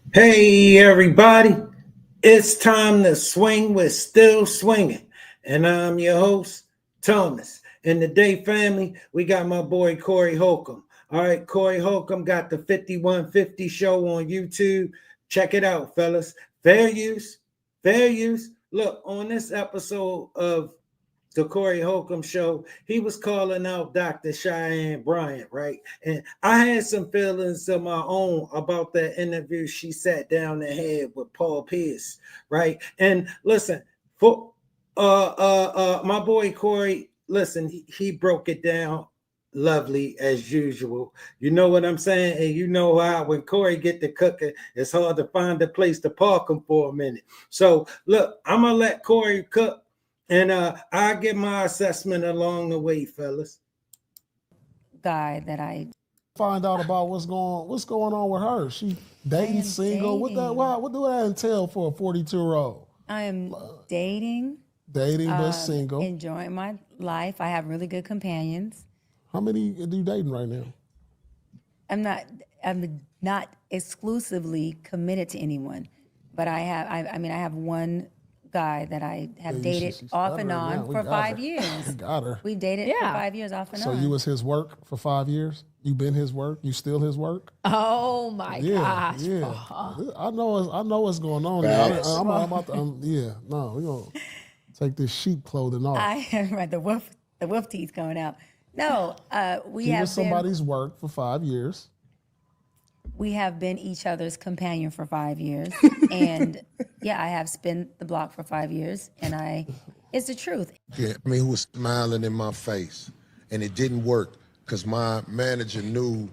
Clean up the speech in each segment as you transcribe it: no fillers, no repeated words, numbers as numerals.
Hey everybody, it's time to swing with Still Swinging. And I'm your host, Thomas. In the day family, we got my boy Corey Holcomb. All right, Corey Holcomb got the 5150 show on YouTube. Check it out, fellas. Fair use, fair use. Look, on this episode of the Corey Holcomb show, he was calling out Dr. Cheyenne Bryant, right? And I had some feelings of my own about that interview she sat down and had with Paul Pierce, right? And listen, for my boy Corey, listen, he broke it down lovely as usual. You know what I'm saying? And you know how when Corey get to cooking, it's hard to find a place to park him for a minute. So look, I'm gonna let Corey cook and I get my assessment along the way, fellas. Guy that I Find out about what's going on with her. She dating, single. dating. What do that entail for a 42-year-old? I am dating, But single. enjoying my life. I have really good companions. How many are you dating right now? I'm not exclusively committed to anyone, but I have one guy that I have dated she's off and stuttering now. on We for got 5 her. years. Got her. We dated for 5 years off and So on. you was his work for 5 years? You been his work? You still his work? Oh my gosh. Yeah. I know what's going on. I'm about to, no, we're gonna take this sheep clothing off. Right, the wolf teeth going out. No, we He have was somebody's work for 5 years. We have been each other's companion for 5 years. And yeah, I have spent the block for 5 years. And it's the truth. Yeah, I mean, he was smiling in my face, and it didn't work because my manager knew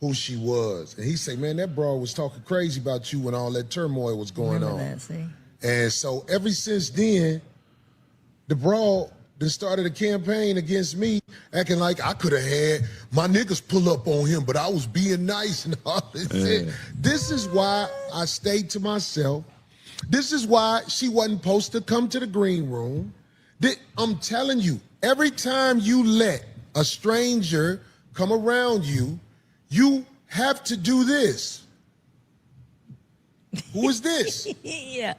who she was. And he said, man, that broad was talking crazy about you when all that turmoil was going on. That, see? And so ever since then, the broad then started a campaign against me, acting like I could have had my niggas pull up on him, but I was being nice and all this shit. This is why I stayed to myself. This is why she wasn't supposed to come to the green room. I'm telling you, every time you let a stranger come around you, you have to do this. Who is this? Yeah.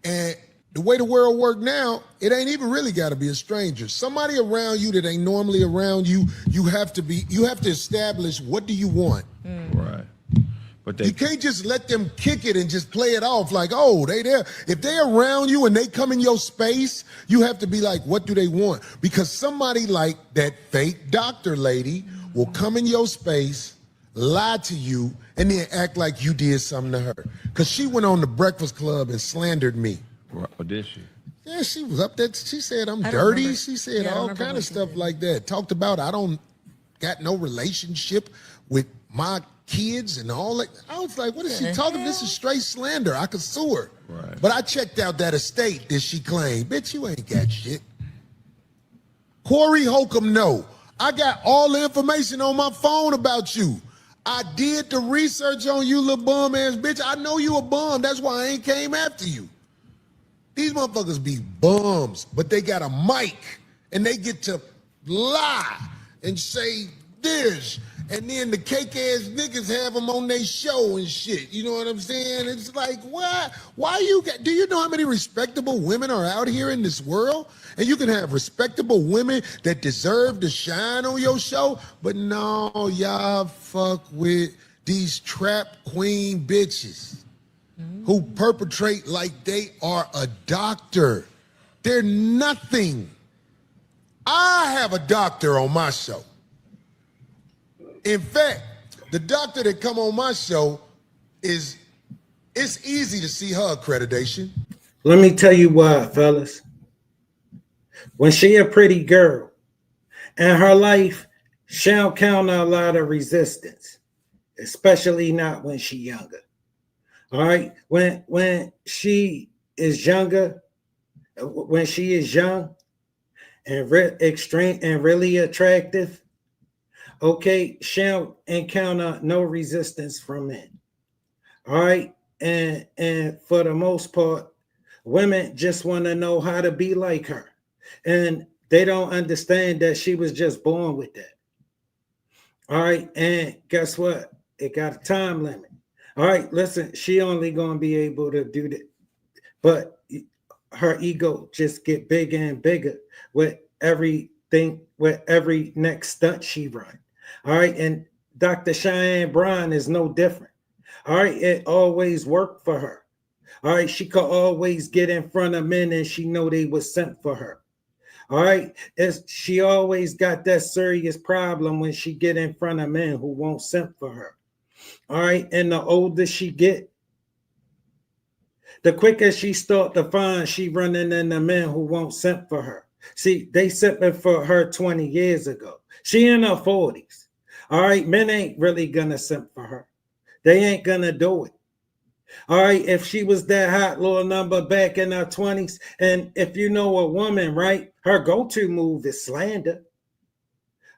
And the way the world works now, it ain't even really got to be a stranger. Somebody around you that ain't normally around you, you have to establish what do you want. Right. But You can't just let them kick it and just play it off like, oh, they there. If they around you and they come in your space, you have to be like, what do they want? Because somebody like that fake doctor lady will come in your space, lie to you, and then act like you did something to her. Because she went on the Breakfast Club and slandered me. Or did she? Yeah, she was up there. She said I'm I don't dirty. remember. She said Yeah, I don't all remember kind what of she stuff did. like that. Talked about I don't got no relationship with my kids and all that. I was like, what is she talking? This is straight slander. I could sue her. Right. But I checked out that estate that she claimed. Bitch, you ain't got shit. Corey Holcomb, no. I got all the information on my phone about you. I did the research on you, little bum ass bitch. I know you a bum. That's why I ain't came after you. These motherfuckers be bums, but they got a mic and they get to lie and say this. And then the cake ass niggas have them on their show and shit. You know what I'm saying? It's like, why? Do you know how many respectable women are out here in this world? And you can have respectable women that deserve to shine on your show, but no, y'all fuck with these trap queen bitches who perpetrate like they are a doctor. They're nothing. I have a doctor on my show. In fact, the doctor that come on my show it's easy to see her accreditation. Let me tell you why, fellas. When she a pretty girl in her life, she don't count a lot of resistance, especially not when she younger. All right, when she is younger, when she is young and extreme and really attractive, okay, she don't encounter no resistance from men. All right, and for the most part, women just want to know how to be like her, and they don't understand that she was just born with that. All right, and guess what? It got a time limit. All right, listen, she only gonna be able to do that, but her ego just get bigger and bigger with everything, with every next stunt she run. All right, and Dr. Cheyenne Bryant is no different. All right, it always worked for her. All right, she could always get in front of men and she know they was sent for her. All right, she always got that serious problem when she get in front of men who won't sent for her. All right, and the older she get, the quicker she start to find she running into men who won't sent for her. See, they simping for her 20 years ago. She in her 40s. All right, men ain't really gonna simp for her. They ain't gonna do it. All right, if she was that hot little number back in her 20s, and if you know a woman, right, her go-to move is slander.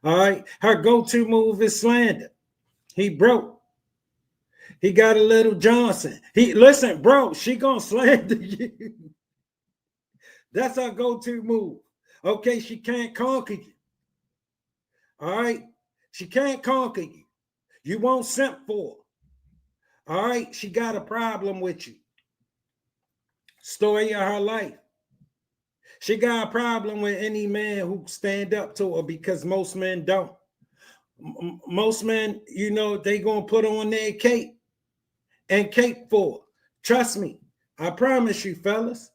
All right, her go-to move is slander. He broke. He got a little Johnson. Listen, bro, she gonna slander you. That's her go-to move. Okay, she can't conquer you. All right, she can't conquer you. You won't simp for her. All right, she got a problem with you. Story of her life. She got a problem with any man who stand up to her because most men don't. Most men, you know, they gonna put on their cape and cape for her. Trust me, I promise you, fellas.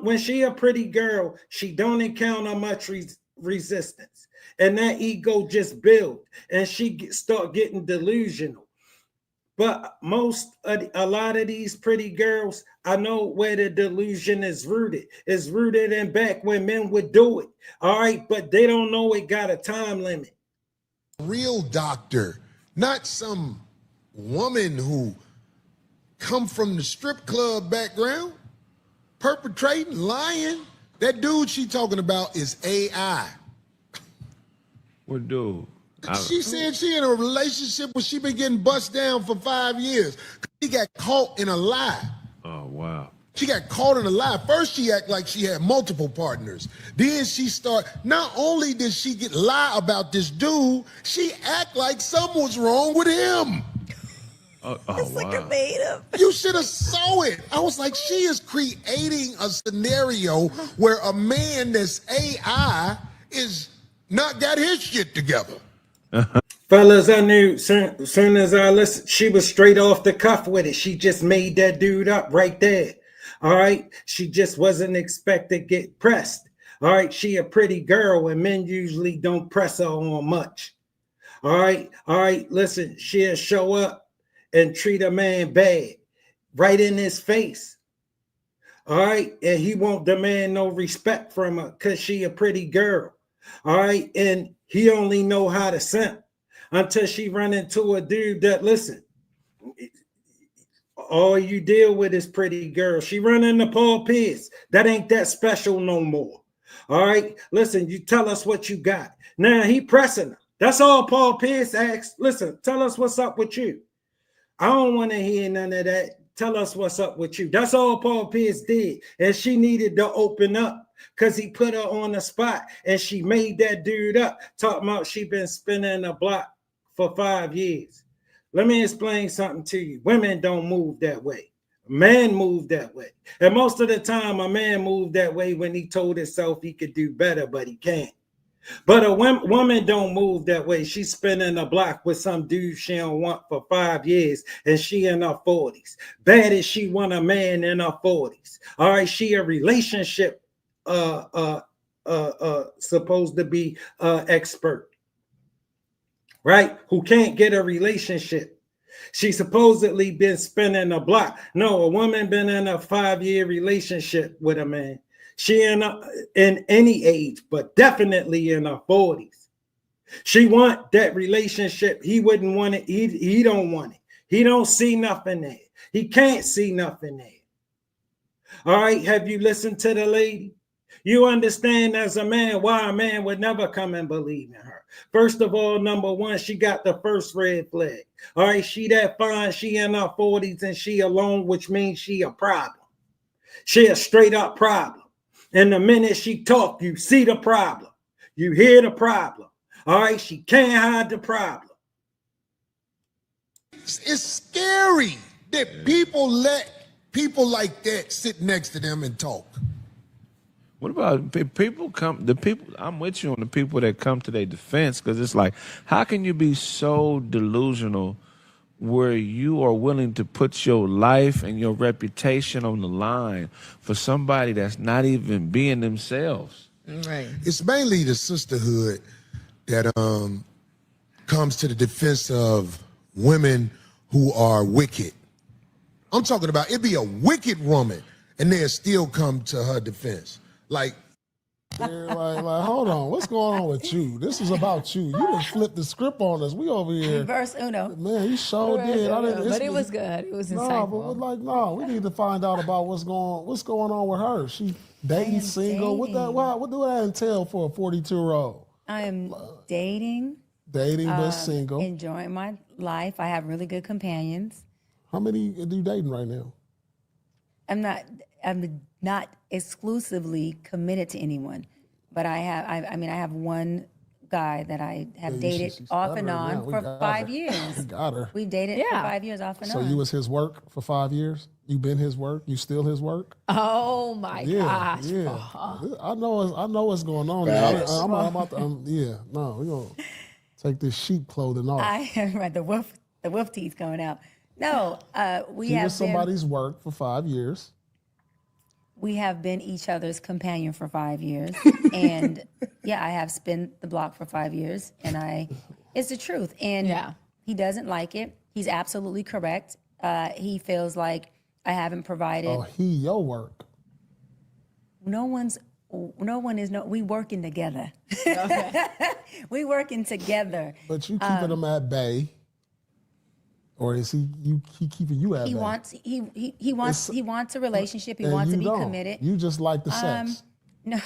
When she a pretty girl, she don't encounter much resistance, and that ego just build, and she start getting delusional. But a lot of these pretty girls, I know where the delusion is rooted. It's rooted in back when men would do it. All right, but they don't know it got a time limit. Real doctor, not some woman who come from the strip club background, perpetrating, lying. That dude she talking about is AI. What dude? She said she in a relationship where she been getting bust down for 5 years. She got caught in a lie. Oh, wow. She got caught in a lie. First, she act like she had multiple partners. Then she not only did she lie about this dude, she act like something was wrong with him. It's like a made up. You should have saw it. I was like, she is creating a scenario where a man that's AI is not got his shit together. Fellas, I knew soon as I listened, she was straight off the cuff with it. She just made that dude up right there. All right. She just wasn't expected to get pressed. All right. She a pretty girl and men usually don't press her on much. All right. All right. Listen, she'll show up and treat a man bad right in his face. All right. And he won't demand no respect from her because she a pretty girl. All right. And he only know how to simp until she run into a dude that, listen, all you deal with is pretty girl. She run into Paul Pierce. That ain't that special no more. All right. Listen, you tell us what you got. Now he pressing her. That's all Paul Pierce asks. Listen, tell us what's up with you. I don't want to hear none of that. Tell us what's up with you. That's all Paul Pierce did. And she needed to open up because he put her on the spot and she made that dude up. Talking about she been spinning the block for 5 years. Let me explain something to you. Women don't move that way. Men move that way. And most of the time, a man moved that way when he told himself he could do better, but he can't. But a woman don't move that way. She's spinning the block with some dude she don't want for 5 years, and she in her 40s. Bad as she want a man in her 40s. All right, she a relationship supposed to be expert, right? Who can't get a relationship. She supposedly been spinning the block. No, a woman been in a 5-year relationship with a man. She in any age, but definitely in her 40s. She want that relationship. He wouldn't want it. He don't want it. He don't see nothing there. He can't see nothing there. All right, have you listened to the lady? You understand as a man why a man would never come and believe in her. First of all, number one, she got the first red flag. All right, she that fine, she in her 40s and she alone, which means she a problem. She a straight up problem. And the minute she talk, you see the problem. You hear the problem. All right, she can't hide the problem. It's scary that people let people like that sit next to them and talk. What about people come? The people, I'm with you on the people that come to their defense, because it's like, how can you be so delusional where you are willing to put your life and your reputation on the line for somebody that's not even being themselves? Right. It's mainly the sisterhood that comes to the defense of women who are wicked. I'm talking about it be a wicked woman and they'll still come to her defense. Like, like, hold on, what's going on with you? This is about you. You just flipped the script on us. We over here. Verse uno. Man, you sure did. But it was good. It was insightful. No, we need to find out about what's going on with her. She dating, single. dating. What do that entail for a 42-year-old? I am dating, But single. enjoying my life. I have really good companions. How many are you dating right now? I'm not exclusively committed to anyone, but I have one guy that I have dated she's off and stuttering now. on We for got 5 her. years. We got her. We dated for 5 years off and So on. you was his work for 5 years? You been his work? You still his work? Oh my gosh. Yeah. I know what's going on. We're gonna take this sheep clothing off. I am the wolf teeth coming out. No, He was somebody's work for 5 years. we have been each other's companion for 5 years, and yeah, I have spent the block for 5 years, and it's the truth. And he doesn't like it. He's absolutely correct. He feels like I haven't provided. Oh, your work. We working together. Okay. We working together. But you keeping him at bay, or is he keeping you at bay? He wants a relationship. He And wants to you be don't. committed. You just like the sex. No,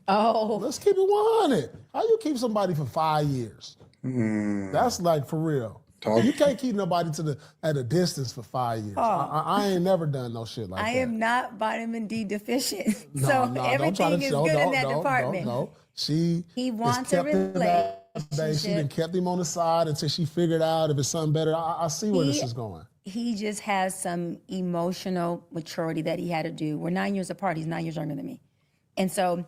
Oh. Let's keep it 100. How you keep somebody for 5 years? That's like for real. You can't keep nobody at a distance for 5 years. I ain't never done no shit like that. I am not vitamin D deficient, No, so don't everything try to is show. good in No, that no, department. No. He wants a kept him at bay. She done relationship. kept him on the side until she figured out if it's something better. I see where this is going. He just has some emotional maturity that he had to do. We're 9 years apart. He's 9 years younger than me, and so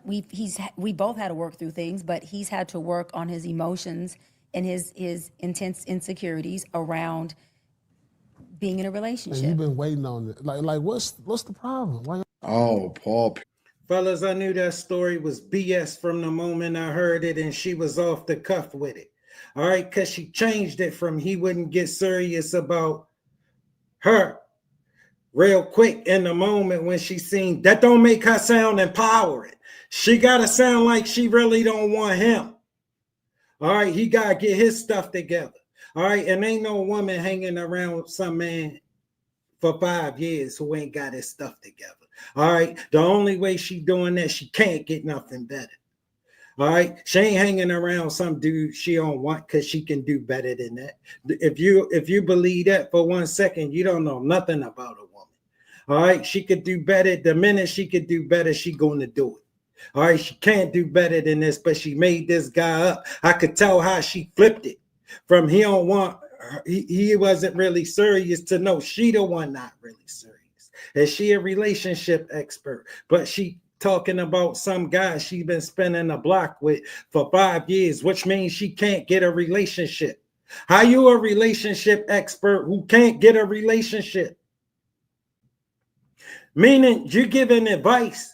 we both had to work through things. But he's had to work on his emotions and his intense insecurities around being in a relationship. And you've been waiting on it. Like what's the problem? Why? Oh, Paul. Fellas, I knew that story was BS from the moment I heard it, and she was off the cuff with it. All right, because she changed it from he wouldn't get serious about her real quick in the moment when she seen that don't make her sound empowering. She got to sound like she really don't want him. All right, he got to get his stuff together. All right, and ain't no woman hanging around some man for 5 years who ain't got his stuff together. All right, the only way she doing that, she can't get nothing better. All right, she ain't hanging around some dude she don't want because she can do better than that. If you believe that for 1 second, you don't know nothing about a woman. All right, she could do better. The minute she could do better, she going to do it. All right, she can't do better than this, but she made this guy up. I could tell how she flipped it from he don't want her, he wasn't really serious to no, she the one not really serious. Is she a relationship expert? But she talking about some guy she been spending the block with for 5 years, which means she can't get a relationship. How you a relationship expert who can't get a relationship? Meaning you're giving advice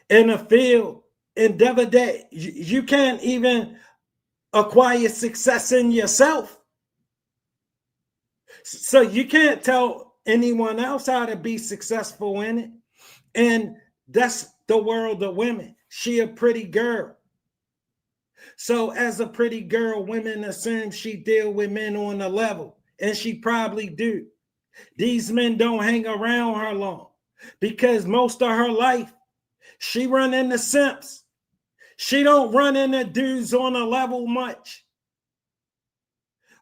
in a field, endeavor that you can't even acquire success in yourself. So you can't tell anyone else how to be successful in it. And that's the world of women. She a pretty girl. So as a pretty girl, women assume she deal with men on a level, and she probably do. These men don't hang around her long because most of her life, she run into simps. She don't run into dudes on a level much.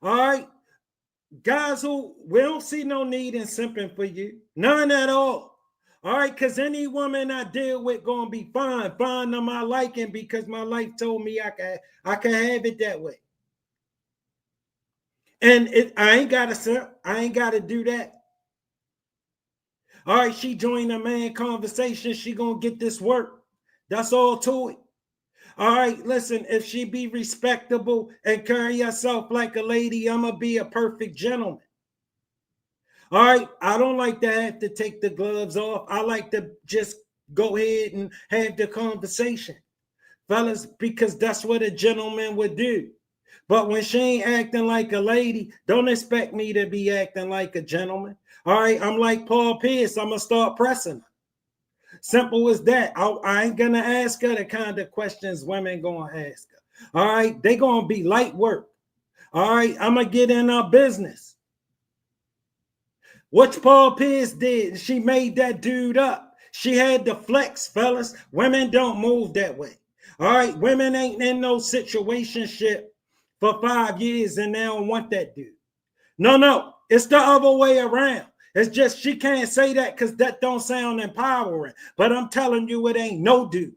All right? Guys who, we don't see no need in simping for you. None at all. All right? Because any woman I deal with going to be fine to my liking because my life told me I can have it that way. And I ain't gotta do that. All right, she joined a man conversation. She gonna get this work. That's all to it. All right, listen, if she be respectable and carry herself like a lady, I'm gonna be a perfect gentleman. All right, I don't like to have to take the gloves off. I like to just go ahead and have the conversation, fellas, because that's what a gentleman would do. But when she ain't acting like a lady, don't expect me to be acting like a gentleman. All right, I'm like Paul Pierce. I'm gonna start pressing her. Simple as that. I ain't gonna ask her the kind of questions women gonna ask her. All right, they gonna be light work. All right, I'm gonna get in her business. What Paul Pierce did, she made that dude up. She had the flex, fellas. Women don't move that way. All right, women ain't in no situationship for 5 years and they don't want that dude. No, it's the other way around. It's just she can't say that because that don't sound empowering. But I'm telling you, it ain't no dude.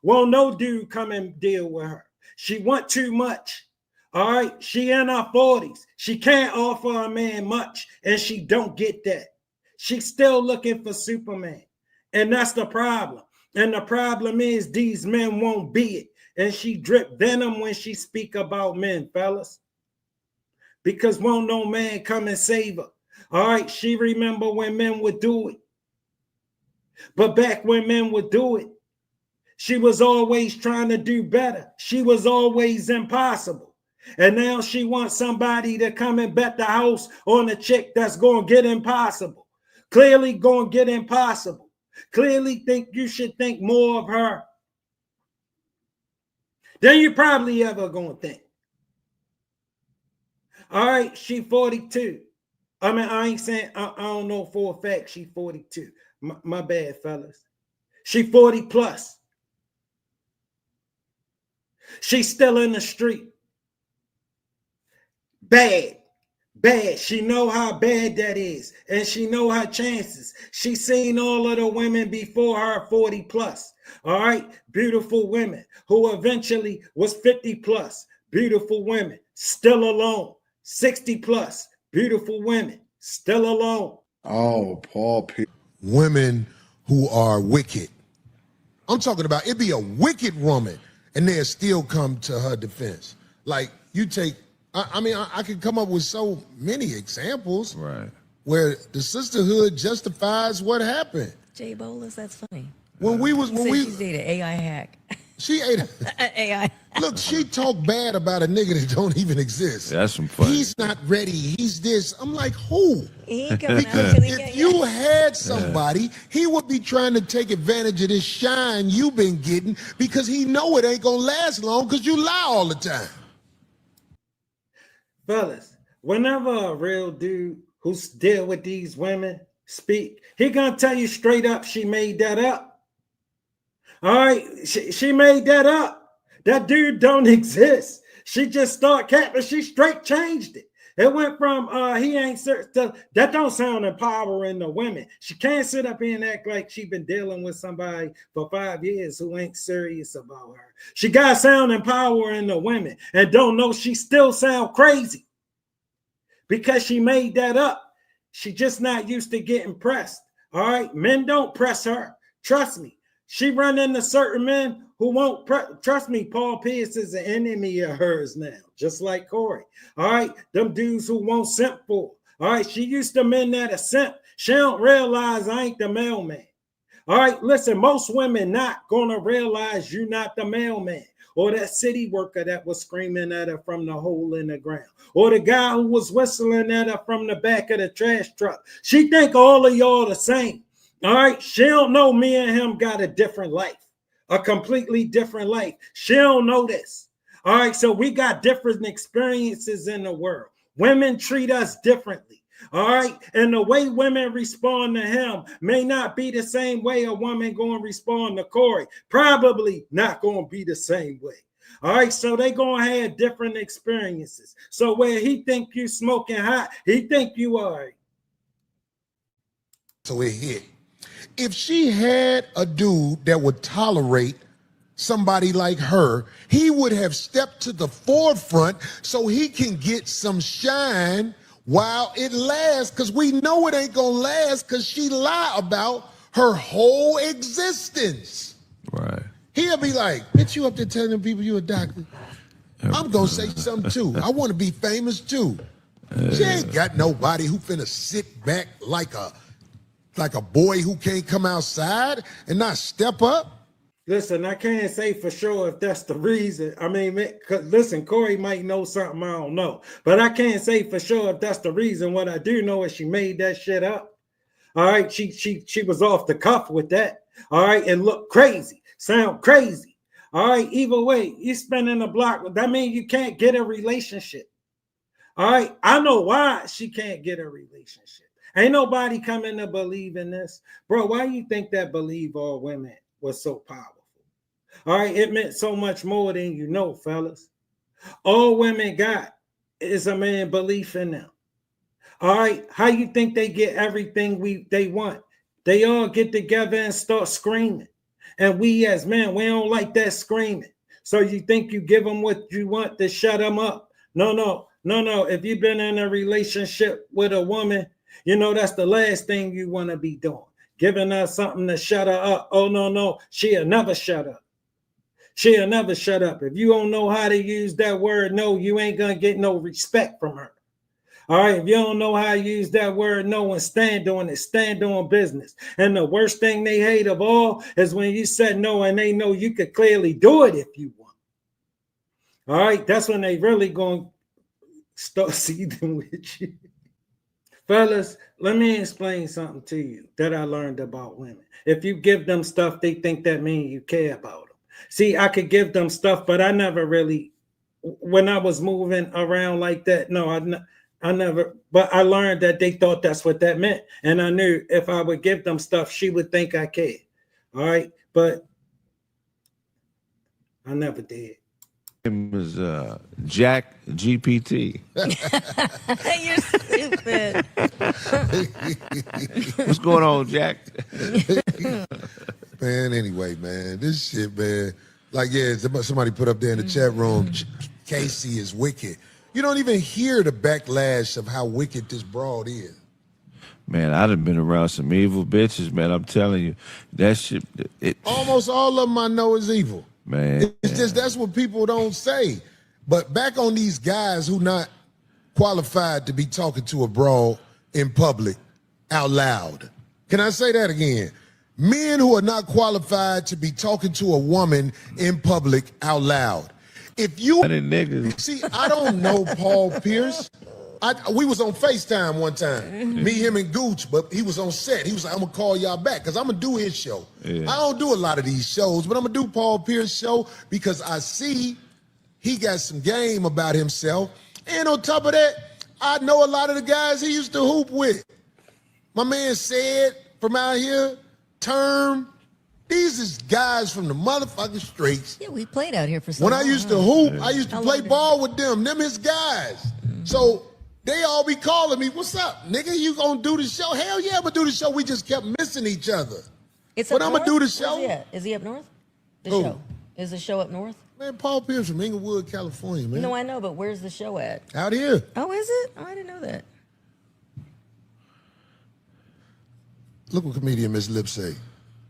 Won't no dude come and deal with her. She want too much. All right, she in her 40s. She can't offer a man much, and she don't get that. She's still looking for Superman, and that's the problem. And the problem is these men won't be it, and she drip venom when she speak about men, fellas, because won't no man come and save her. All right, she remember when men would do it, but back when men would do it, she was always trying to do better. She was always impossible. And now she wants somebody to come and bet the house on a chick that's going to get impossible. Clearly going to get impossible. Clearly think you should think more of her than you probably ever going to think. All right, she 42. I mean, I ain't saying, I don't know for a fact she 42. My bad, fellas. She 40 plus. She's still in the street. Bad. She know how bad that is, and she know her chances. She seen all of the women before her 40 plus. All right, beautiful women who eventually was 50 plus. Beautiful women still alone. 60 plus. Beautiful women still alone. Oh, Paul P. Women who are wicked. I'm talking about it be a wicked woman and they'll still come to her defense. Like you take, I could come up with so many examples where the sisterhood justifies what happened. Jay Bolas, that's funny. She's dated AI hack. She ate AI. Look, she talked bad about a nigga that don't even exist. That's some fun. He's not ready. He's this. I'm like, who? He ain't coming out If you had somebody, he would be trying to take advantage of this shine you've been getting because he know it ain't gonna last long because you lie all the time. Fellas, whenever a real dude who's deal with these women speak, he gonna tell you straight up she made that up. All right, she made that up. That dude don't exist. She just start capping. She straight changed it. It went from he ain't to that don't sound empowering to women. She can't sit up here and act like she been dealing with somebody for 5 years who ain't serious about her. She got sound empowering to women and don't know she still sound crazy because she made that up. She just not used to getting pressed. All right, men don't press her. Trust me. She run into certain men who won't trust me. Paul Pierce is an enemy of hers now, just like Corey. All right, them dudes who won't simp for. All right, she used to men that are simp. She don't realize I ain't the mailman. All right, listen, most women not gonna realize you not the mailman or that city worker that was screaming at her from the hole in the ground or the guy who was whistling at her from the back of the trash truck. She think all of y'all the same. All right, she don't know me and him got a different life, a completely different life. She don't know this. All right, so we got different experiences in the world. Women treat us differently. All right, and the way women respond to him may not be the same way a woman going to respond to Corey. Probably not going to be the same way. All right, so they going to have different experiences. So where he think you smoking hot, he think you are. So it hit. If she had a dude that would tolerate somebody like her, he would have stepped to the forefront so he can get some shine while it lasts, because we know it ain't gonna last because she lied about her whole existence. Right. He'll be like, bitch, you up there telling people you a doctor? I'm gonna say something too. I want to be famous too. She ain't got nobody who finna sit back like a boy who can't come outside and not step up. Listen, I can't say for sure if that's the reason. I mean, listen, Corey might know something I don't know, but I can't say for sure if that's the reason. What I do know is she made that shit up. All right, she was off the cuff with that. All right, it looked crazy, sound crazy. All right, either way, you spending a block. That means you can't get a relationship. All right, I know why she can't get a relationship. Ain't nobody coming to believe in this, bro. Why you think that believe all women was so powerful? All right, it meant so much more than you know, fellas. All women got is a man belief in them. All right, how you think they get everything they want? They all get together and start screaming. And we as men, we don't like that screaming. So you think you give them what you want to shut them up? No. If you've been in a relationship with a woman, you know that's the last thing you want to be doing. Giving her something to shut her up. Oh, no. She'll never shut up. She'll never shut up. If you don't know how to use that word no, you ain't going to get no respect from her. All right, if you don't know how to use that word no and stand on it, stand on business. And the worst thing they hate of all is when you said no and they know you could clearly do it if you want. All right, that's when they really going to start seething with you. Fellas, let me explain something to you that I learned about women. If you give them stuff, they think that means you care about them. See, I could give them stuff, but I never really, when I was moving around like that, no, I never, but I learned that they thought that's what that meant. And I knew if I would give them stuff, she would think I cared. All right. But I never did. Him was Jack GPT. You're stupid. What's going on, Jack? Man, anyway, man, this shit, man. Like, yeah, somebody put up there in the chat room, Casey is wicked. You don't even hear the backlash of how wicked this broad is. Man, I done been around some evil bitches, man. I'm telling you, that shit. Almost all of them I know is evil. Man, it's just that's what people don't say. But back on these guys who not qualified to be talking to a broad in public out loud. Can I say that again? Men who are not qualified to be talking to a woman in public out loud. If you see, I don't know Paul Pierce. We was on FaceTime one time, me, him, and Gooch, but he was on set. He was like, I'm gonna call y'all back because I'm gonna do his show. Yeah. I don't do a lot of these shows, but I'm gonna do Paul Pierce's show because I see he got some game about himself. And on top of that, I know a lot of the guys he used to hoop with. My man said from out here, Term. These is guys from the motherfucking streets. Yeah, we played out here for so long. When I used to hoop, I used to play ball with them his guys. So they all be calling me, what's up, nigga? You gonna do the show? Hell yeah, I'm gonna do the show. We just kept missing each other. But I'm gonna do the show. Is he up north? The Who? show. Is the show up north? Man, Paul Pierce from Inglewood, California, man. No, I know, but where's the show at? Out here. Oh, is it? Oh, I didn't know that. Look what comedian Miss Lip say.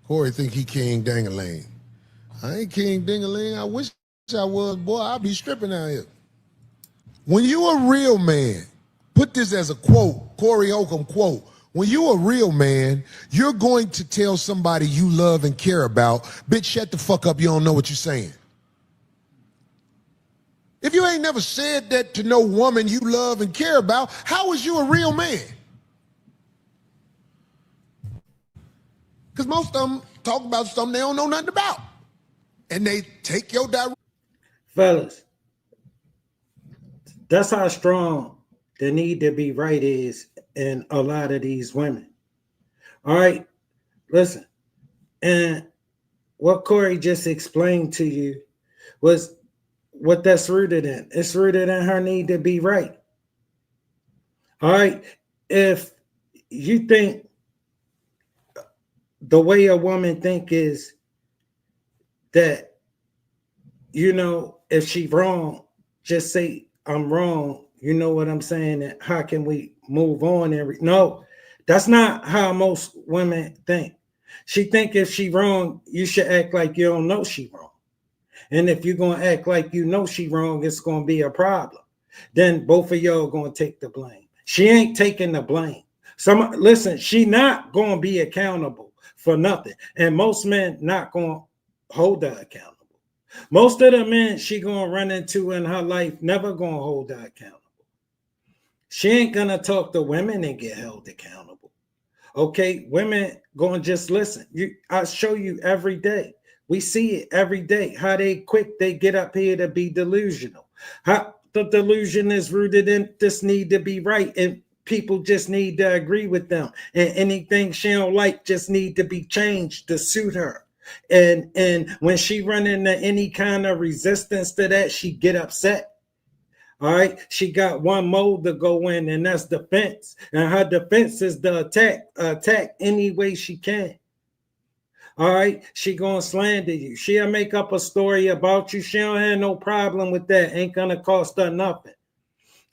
Corey think he King Dang-a-Lang. I ain't King Ding-a-Ling. I wish I was. Boy, I'd be stripping out here. When you a real man, put this as a quote, Corey Holcomb quote. When you a real man, you're going to tell somebody you love and care about, bitch, shut the fuck up, you don't know what you're saying. If you ain't never said that to no woman you love and care about, how is you a real man? Because most of them talk about something they don't know nothing about. And they take your direction. Fellas, that's how strong the need to be right is in a lot of these women. All right, listen. And what Corey just explained to you was what that's rooted in. It's rooted in her need to be right. All right, if you think the way a woman think is that you know, if she wrong, just say I'm wrong. You know what I'm saying? And how can we move on? No, that's not how most women think. She think if she wrong, you should act like you don't know she wrong. And if you're gonna act like you know she wrong, it's gonna be a problem. Then both of y'all gonna take the blame. She ain't taking the blame. Listen, she not gonna be accountable for nothing. And most men not gonna hold her accountable. Most of the men she gonna run into in her life never gonna hold her accountable. She ain't gonna talk to women and get held accountable. Okay, women gonna just listen. I show you every day. We see it every day. How they get up here to be delusional. How the delusion is rooted in this need to be right, and people just need to agree with them. And anything she don't like just need to be changed to suit her. And when she run into any kind of resistance to that, she get upset. All right, she got one mode to go in, and that's defense. And her defense is the attack any way she can. All right, she gonna slander you. She'll make up a story about you. She don't have no problem with that. Ain't gonna cost her nothing.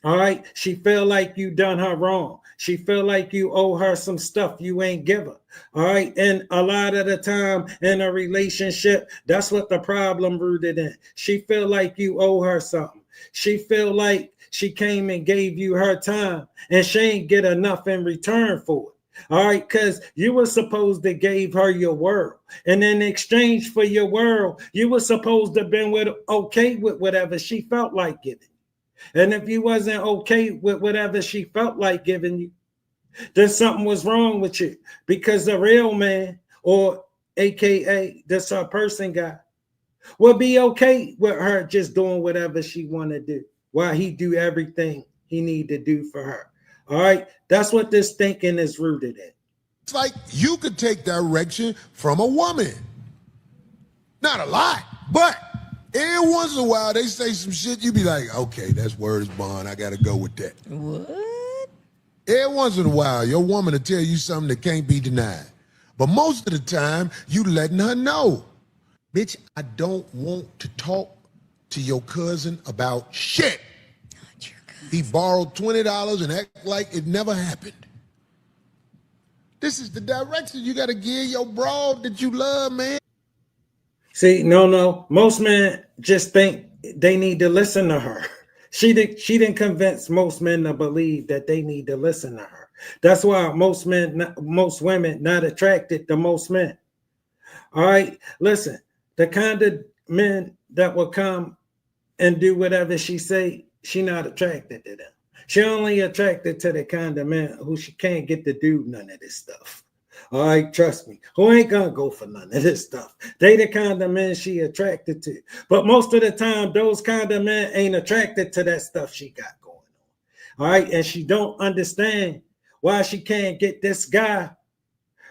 All right, she feel like you done her wrong. She feel like you owe her some stuff you ain't give her. All right, and a lot of the time in a relationship, that's what the problem rooted in. She feel like you owe her something. She feel like she came and gave you her time, and she ain't get enough in return for it. All right, because you were supposed to give her your world. And in exchange for your world, you were supposed to have been okay with whatever she felt like giving. And if you wasn't okay with whatever she felt like giving you, then something was wrong with you. Because the real man, or AKA this her person guy, will be okay with her just doing whatever she want to do while he do everything he need to do for her. All right, that's what this thinking is rooted in. It's like you could take direction from a woman. Not a lot, but every once in a while they say some shit, you be like, okay, that's word is bond. I got to go with that. What? Every once in a while, your woman will tell you something that can't be denied. But most of the time, you letting her know. Bitch, I don't want to talk to your cousin about shit. He borrowed $20 and act like it never happened. This is the direction you got to give your broad that you love, man. See, no. Most men just think they need to listen to her. She didn't convince most men to believe that they need to listen to her. That's why most women not attracted to most men. All right, listen, the kind of men that will come and do whatever she say, she not attracted to them. She only attracted to the kind of man who she can't get to do none of this stuff. All right, trust me, who ain't gonna go for none of this stuff. They the kind of men she attracted to. But most of the time, those kind of men ain't attracted to that stuff she got going on. All right, and she don't understand why she can't get this guy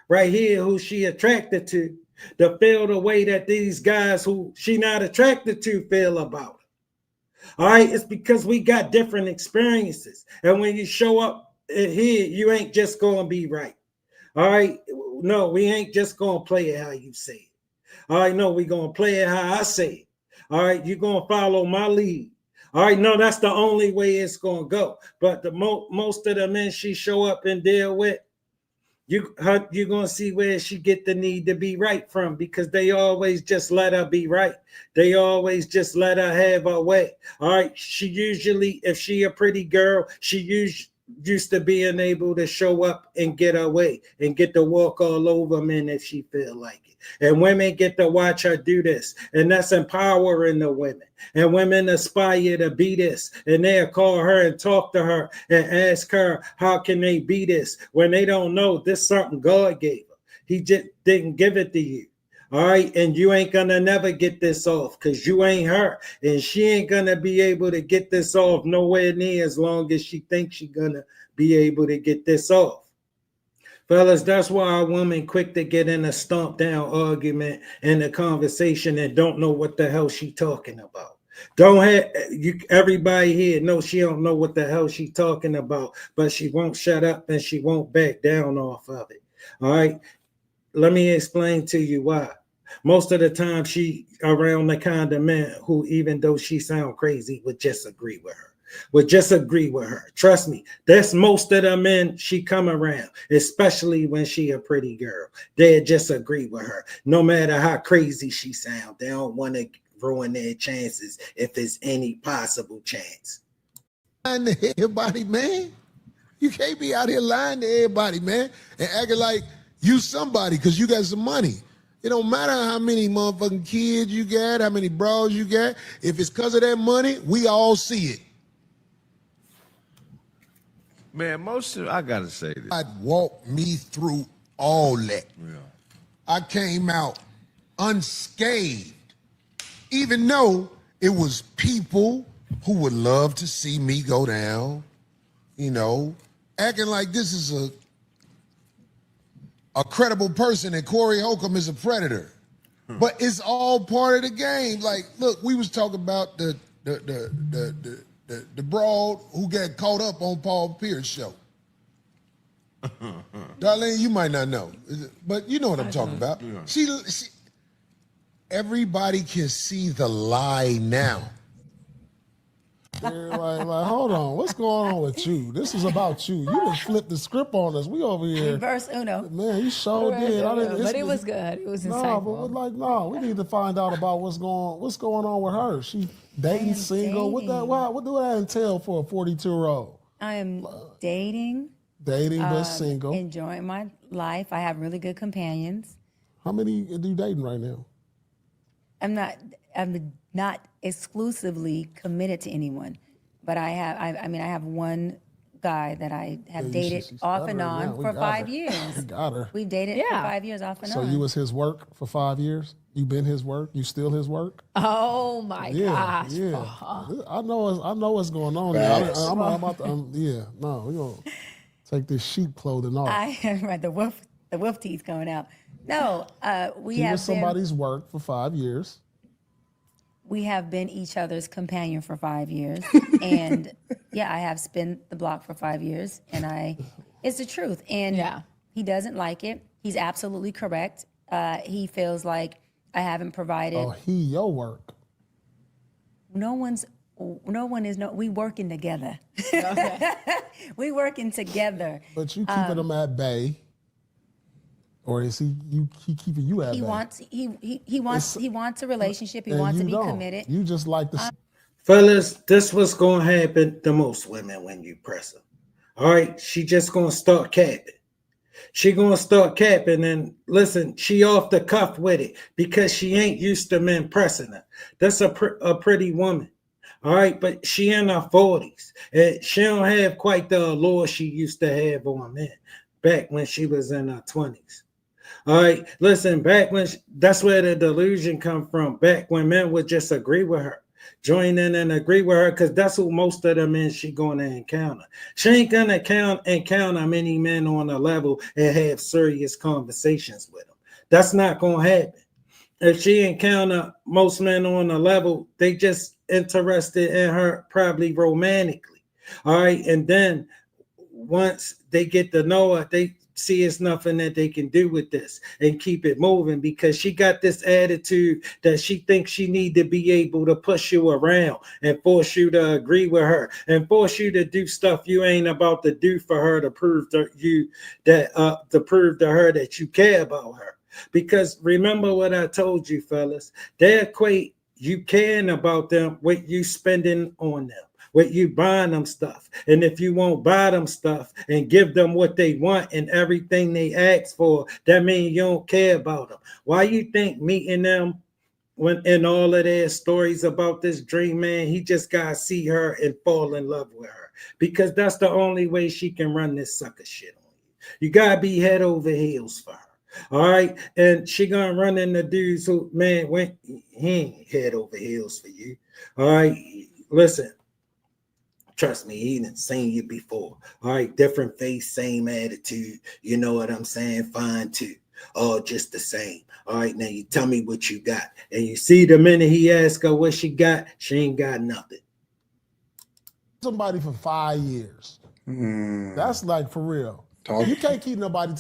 right here who she attracted to feel the way that these guys who she not attracted to feel about her. All right, it's because we got different experiences. And when you show up here, you ain't just going to be right. All right, no, we ain't just going to play it how you say it. All right, no, we going to play it how I say it. All right, you're going to follow my lead. All right, no, that's the only way it's going to go. But the most of the men she show up and deal with, you're going to see where she get the need to be right from, because they always just let her be right. They always just let her have her way. All right, she usually, if she a pretty girl, she used to being able to show up and get her way and get to walk all over men if she feel like it. And women get to watch her do this, and that's empowering the women. And women aspire to be this, and they'll call her and talk to her and ask her, how can they be this when they don't know this something God gave her? He just didn't give it to you. All right, and you ain't gonna never get this off because you ain't her, and she ain't gonna be able to get this off nowhere near as long as she thinks she's gonna be able to get this off. Fellas, that's why a woman quick to get in a stomp down argument in a conversation and don't know what the hell she talking about. Everybody here knows she don't know what the hell she talking about, but she won't shut up and she won't back down off of it. All right, let me explain to you why. Most of the time, she around the kind of men who, even though she sound crazy, would just agree with her. Trust me, that's most of the men she come around, especially when she a pretty girl. They just agree with her. No matter how crazy she sound, they don't want to ruin their chances if there's any possible chance. Lying to everybody, man. You can't be out here lying to everybody, man, and acting like you somebody because you got some money. It don't matter how many motherfucking kids you got, how many bros you got. If it's because of that money, we all see it. Man, I gotta say this. God walked me through all that. Yeah. I came out unscathed, even though it was people who would love to see me go down, you know, acting like this is a credible person and Corey Holcomb is a predator. But it's all part of the game. Like, look, we was talking about the broad who got caught up on Paul Pierce's show. Darlene, you might not know, but you know what I'm talking about. Yeah. She, everybody can see the lie now. Yeah, like, hold on, what's going on with you? This is about you. You just flipped the script on us. We over here. Reverse Uno. Man, you sure did. But it was good. It was insightful. No, we need to find out about what's going on with her. She dating, single. Dating. What do that entail for a 42-year-old? I am dating. Dating but single. Enjoying my life. I have really good companions. How many are you dating right now? I'm not exclusively committed to anyone, but I have one guy that I have dated off and on for 5 years. We got her. We've dated for 5 years off and on. So you was his work for 5 years? You been his work? You still his work? Oh my gosh. Yeah. I know what's going on. I'm about to, we're gonna take this sheep clothing off. Right, the wolf teeth coming out. No, he was somebody's work for 5 years. We have been each other's companion for 5 years. And I have spent the block for 5 years. And it's the truth. And he doesn't like it. He's absolutely correct. He feels like I haven't provided. Oh, your work. We working together. Okay. We working together. But you keeping him at bay. Or is he keeping you at bay? He wants a relationship. He wants to be committed. You just like the fellas, this what's gonna happen to most women when you press them. All right, she just gonna start capping. She gonna start capping, and listen, she off the cuff with it because she ain't used to men pressing her. That's a pretty woman. All right, but she in her 40s. And she don't have quite the allure she used to have on men back when she was in her 20s. All right, listen, that's where the delusion come from. Back when men would just agree with her, join in and agree with her, because that's who most of the men she gonna encounter. She ain't gonna encounter many men on a level and have serious conversations with them. That's not gonna happen. If she encounter most men on a level, they just interested in her probably romantically. All right, and then once they get to know her, they see it's nothing that they can do with this and keep it moving, because she got this attitude that she thinks she need to be able to push you around and force you to agree with her and force you to do stuff you ain't about to do for her to prove to her that you care about her. Because remember what I told you, fellas, they equate you caring about them with you spending on them, with you buying them stuff. And if you won't buy them stuff and give them what they want and everything they ask for, that means you don't care about them. Why you think meeting them, when in all of their stories about this dream man, he just gotta see her and fall in love with her? Because that's the only way she can run this sucker shit on you. You gotta be head over heels for her. All right, and she gonna run into dudes who, man, he ain't head over heels for you. All right, listen, trust me, he done seen you before. All right, different face, same attitude. You know what I'm saying? Fine too. All just the same. All right, now you tell me what you got, and you see the minute he asks her what she got, she ain't got nothing. Somebody for 5 years. That's like for real. You can't keep nobody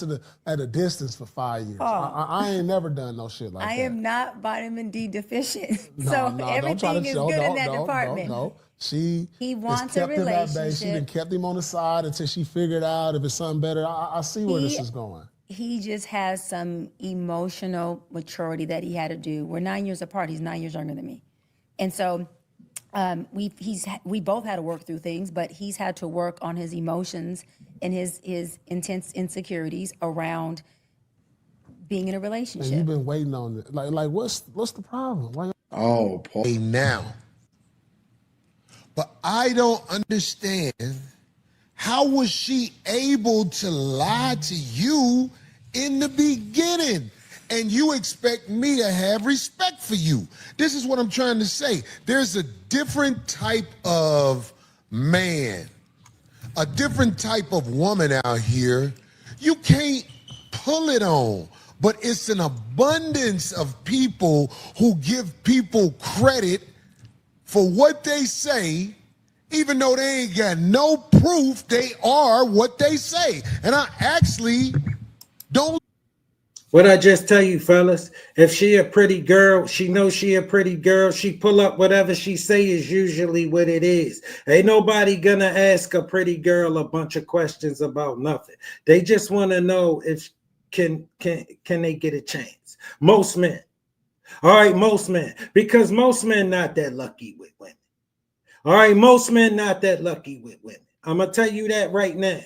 at a distance for 5 years. I ain't never done no shit like that. I am not vitamin D deficient. No, So don't everything try to is show. good in No, that no, department. no. He wants a kept him at bay. She relationship. done kept him on the side until she figured out if it's something better. I see where this is going. He just has some emotional maturity that he had to do. We're 9 years apart. He's 9 years younger than me. And so we both had to work through things, but he's had to work on his emotions and his intense insecurities around being in a relationship. And you've been waiting on it. Like what's the problem? Why? Oh, Paul. Now. But I don't understand, how was she able to lie to you in the beginning? And you expect me to have respect for you. This is what I'm trying to say. There's a different type of man, a different type of woman out here you can't pull it on. But it's an abundance of people who give people credit for what they say, even though they ain't got no proof they are what they say. And I actually don't. What I just tell you, fellas, if she a pretty girl, she knows she a pretty girl, she pull up whatever she say is usually what it is. Ain't nobody gonna ask a pretty girl a bunch of questions about nothing. They just want to know if can they get a chance. Most men. All right, most men. Because most men not that lucky with women. All right, most men not that lucky with women. I'm gonna tell you that right now.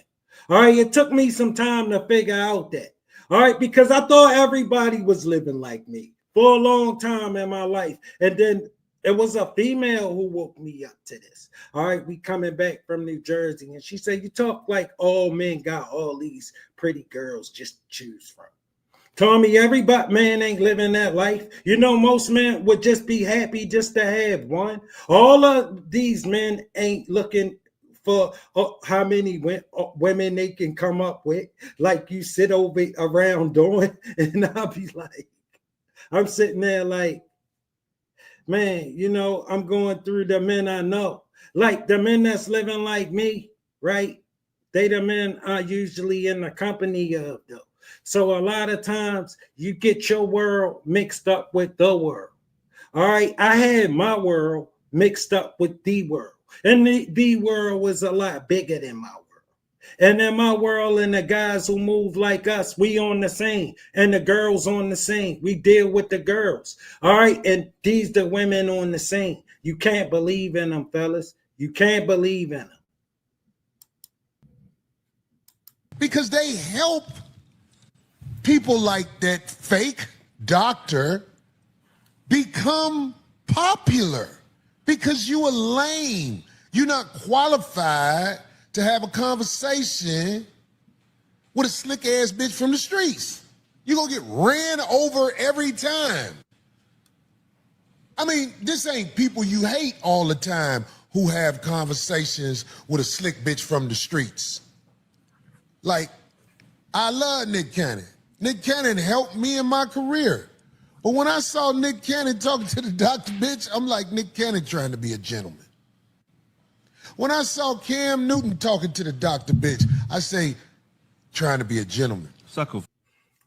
All right, it took me some time to figure out that. All right, because I thought everybody was living like me for a long time in my life. And then it was a female who woke me up to this. All right, we coming back from New Jersey. And she said, you talk like all men got all these pretty girls just to choose from. Tommy, everybody, man ain't living that life. You know, most men would just be happy just to have one. All of these men ain't looking for how many women they can come up with, like you sit over around doing, and I'll be like, I'm sitting there like, man, you know, I'm going through the men I know, like the men that's living like me, right? They the men are usually in the company of, though. So a lot of times you get your world mixed up with the world. All right, I had my world mixed up with the world. And the world was a lot bigger than my world. And in my world, and the guys who move like us, we on the same. And the girls on the same. We deal with the girls. All right. And these the women on the same. You can't believe in them, fellas. You can't believe in them. Because they help people like that fake doctor become popular. Because you are lame. You're not qualified to have a conversation with a slick ass bitch from the streets. You're gonna get ran over every time. I mean, this ain't people you hate all the time who have conversations with a slick bitch from the streets. Like, I love Nick Cannon. Nick Cannon helped me in my career. But when I saw Nick Cannon talking to the doctor bitch, I'm like, Nick Cannon trying to be a gentleman. When I saw Cam Newton talking to the doctor bitch, I say, trying to be a gentleman. Sucker.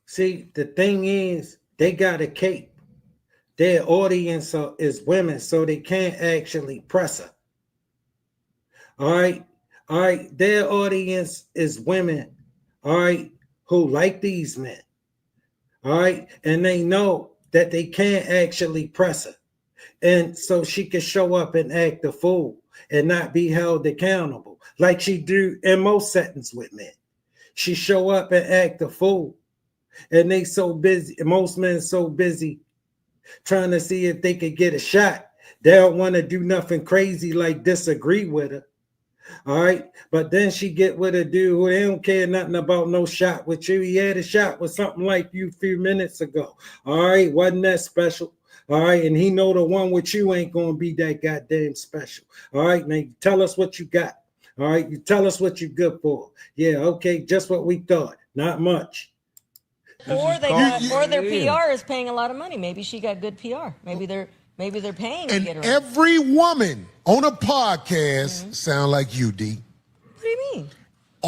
See, the thing is, they got a cape. Their audience is women, so they can't actually press her. All right. Their audience is women, all right, who like these men. All right, and they know that they can't actually press her. And so she can show up and act a fool and not be held accountable like she do in most settings with men. She show up and act a fool. And they so busy, most men so busy trying to see if they could get a shot. They don't want to do nothing crazy like disagree with her. All right. But then she get with a dude who they don't care nothing about no shot with you. He had a shot with something like you a few minutes ago. All right. Wasn't that special? All right. And he know the one with you ain't going to be that goddamn special. All right. Now you tell us what you got. All right. You tell us what you're good for. Yeah. Okay. Just what we thought. Not much. Or their PR is paying a lot of money. Maybe she got good PR. Maybe they're paying to And get her. every woman on a podcast sound like you, D. What do you mean?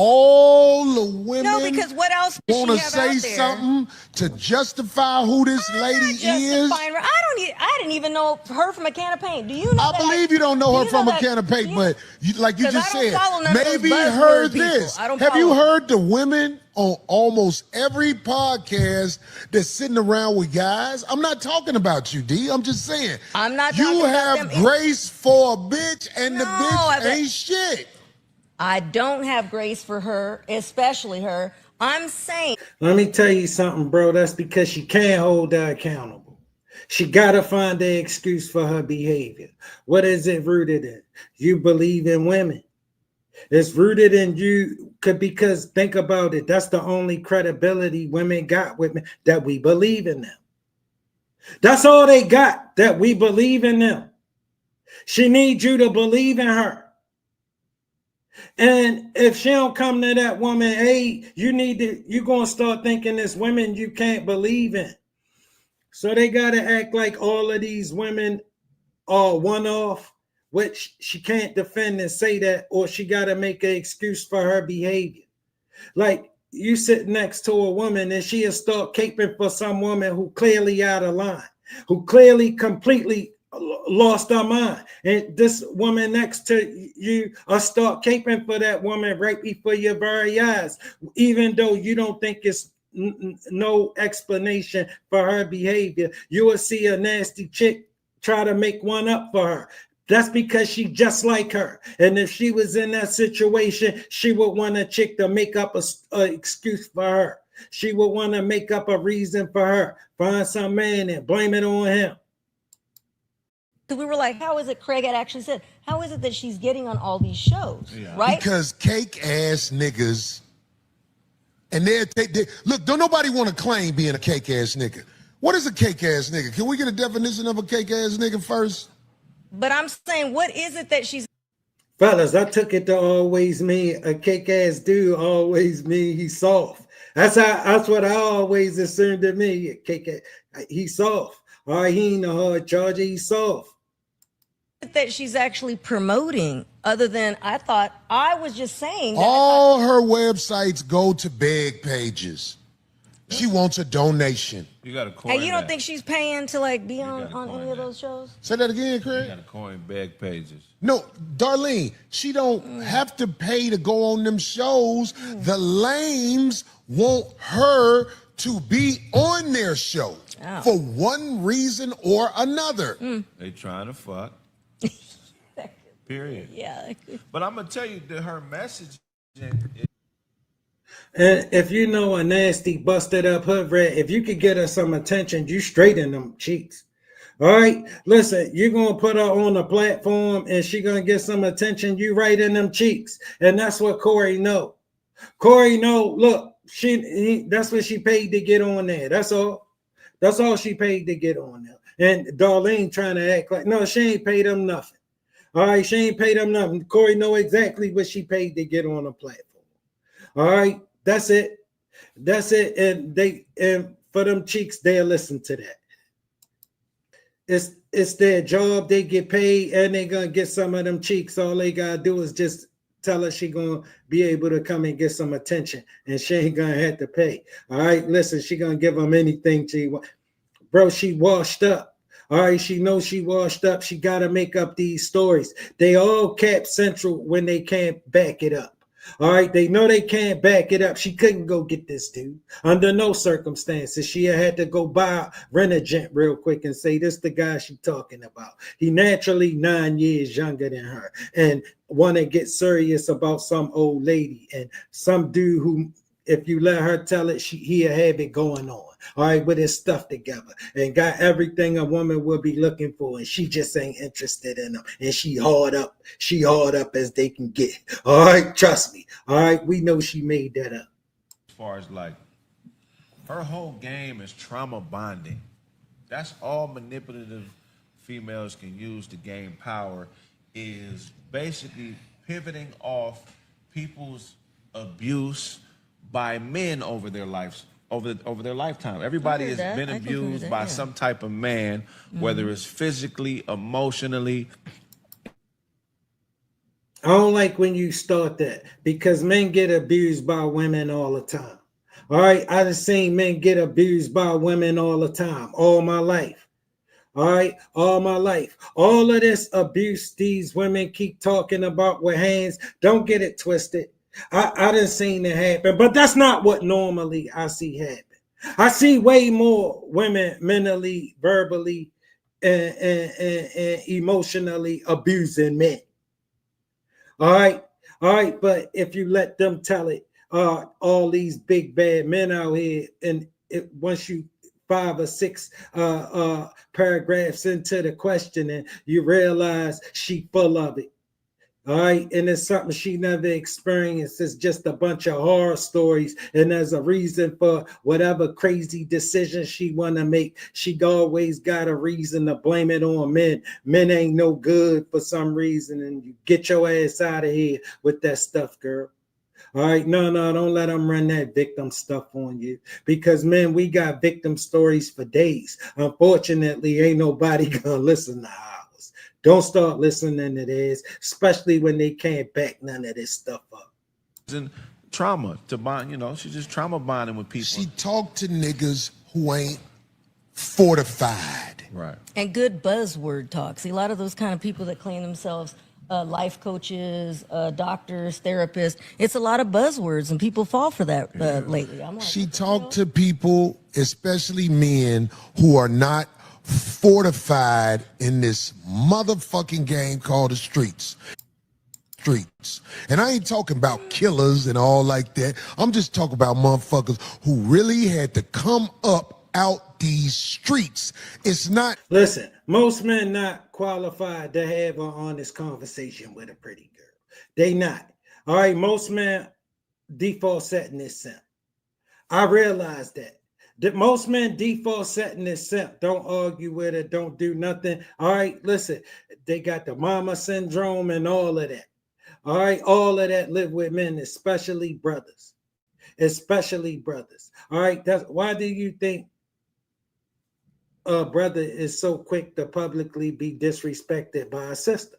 all the women No, because what else does want she to have say out there? something to justify who this lady is. Justifying her. I didn't even know her from a can of paint. Do you know? I believe you don't know her from a can of paint, but like you 'Cause just I don't said, follow none of those maybe buzzword heard people. this. I don't Have you follow- heard the women on almost every podcast that's sitting around with guys? I'm not talking about you, D. I'm just saying. I'm not You talking about have them. grace for a bitch, and the No, bitch ain't shit. I don't have grace for her, especially her. I'm saying. Let me tell you something, bro. That's because she can't hold her accountable. She got to find an excuse for her behavior. What is it rooted in? You believe in women. It's rooted in you because think about it. That's the only credibility women got with me, that we believe in them. That's all they got, that we believe in them. She needs you to believe in her. And if she don't come to that woman, hey, you're going to start thinking this women you can't believe in. So they got to act like all of these women are one-off, which she can't defend and say that, or she got to make an excuse for her behavior. Like you sit next to a woman and she'll start caping for some woman who clearly out of line, who clearly completely lost her mind. And this woman next to you will start caping for that woman right before your very eyes, even though you don't think it's no explanation for her behavior. You will see a nasty chick try to make one up for her. That's because she just like her. And if she was in that situation, she would want a chick to make up a excuse for her. She would want to make up a reason for her. Find some man and blame it on him. We were like, how is it, Craig had actually said, how is it that she's getting on all these shows, right? Because cake ass niggas, and look, don't nobody want to claim being a cake ass nigga. What is a cake ass nigga? Can we get a definition of a cake ass nigga first? But I'm saying, what is it that she's... Fellas, I took it to always mean a cake ass dude always mean he's soft. That's what I always assumed to me. He's soft. All right, he ain't a hard charger, he's soft. That she's actually promoting, other than I was just saying that all her websites go to beg pages. She wants a donation. You got to coin. And you don't think she's paying to like be on any of those shows? Say that again, Craig. You got to coin beg pages. No, Darlene, she don't have to pay to go on them shows. The lames want her to be on their show for one reason or another. They trying to fuck. Period. Yeah. But I'm gonna tell you that her message. And if you know a nasty, busted up hood rat, if you could get her some attention, you straighten them cheeks. All right, listen, you're gonna put her on a platform and she gonna get some attention. You right in them cheeks, and that's what Corey know. Corey know. Look, that's what she paid to get on there. That's all. That's all she paid to get on there. And Darlene trying to act like no, she ain't paid them nothing. All right, she ain't paid them nothing. Corey know exactly what she paid to get on a platform. All right, that's it. That's it. And for them cheeks, they'll listen to that. It's their job. They get paid and they're gonna get some of them cheeks. All they gotta do is just tell her she gonna be able to come and get some attention, and she ain't gonna have to pay. All right, listen, she gonna give them anything she want. Bro, she washed up. All right, she knows she washed up. She got to make up these stories. They all cap central when they can't back it up. All right, they know they can't back it up. She couldn't go get this dude under no circumstances. She had to go buy rent a gent real quick and say, this the guy she talking about. He naturally 9 years younger than her and want to get serious about some old lady and some dude who, if you let her tell it, he'll have it going on. All right, with his stuff together and got everything a woman will be looking for, and she just ain't interested in them. And she hard up as they can get. All right, trust me. All right, we know she made that up. As far as like her whole game is trauma bonding. That's all manipulative females can use to gain power, is basically pivoting off people's abuse by men over their lives. Over their lifetime. Everybody has been abused by some type of man, whether it's physically, emotionally. I don't like when you start that because men get abused by women all the time. All right. I done seen men get abused by women all the time, all my life. All right, all my life. All of this abuse these women keep talking about with hands, don't get it twisted. I done seen it happen, but that's not what normally I see happen. I see way more women mentally, verbally, and emotionally abusing men. All right, all right, but if you let them tell it, all these big bad men out here, and once you 5 or 6 paragraphs into the questioning, you realize she full of it. All right, and it's something she never experienced. It's just a bunch of horror stories, and there's a reason for whatever crazy decision she want to make. She always got a reason to blame it on men. Men ain't no good for some reason, and you get your ass out of here with that stuff, girl. All right, no, don't let them run that victim stuff on you because, man, we got victim stories for days. Unfortunately, ain't nobody gonna listen to ours. Don't start listening to this, especially when they can't back none of this stuff up. And trauma to bond, she's just trauma bonding with people. She talked to niggas who ain't fortified. Right. And good buzzword talk. See, a lot of those kind of people that claim themselves life coaches, doctors, therapists. It's a lot of buzzwords, and people fall for that lately. I'm like, she talked to people, especially men, who are not fortified in this motherfucking game called the streets. And I ain't talking about killers and all like that. I'm just talking about motherfuckers who really had to come up out these streets. It's not. Listen, most men not qualified to have an honest conversation with a pretty girl. They not. All right, most men default setting is simp. I realize that. Most men default setting is simp. Don't argue with her. Don't do nothing. All right, listen. They got the mama syndrome and all of that. All right, all of that live with men, especially brothers. Especially brothers. All right, that's why do you think a brother is so quick to publicly be disrespected by a sister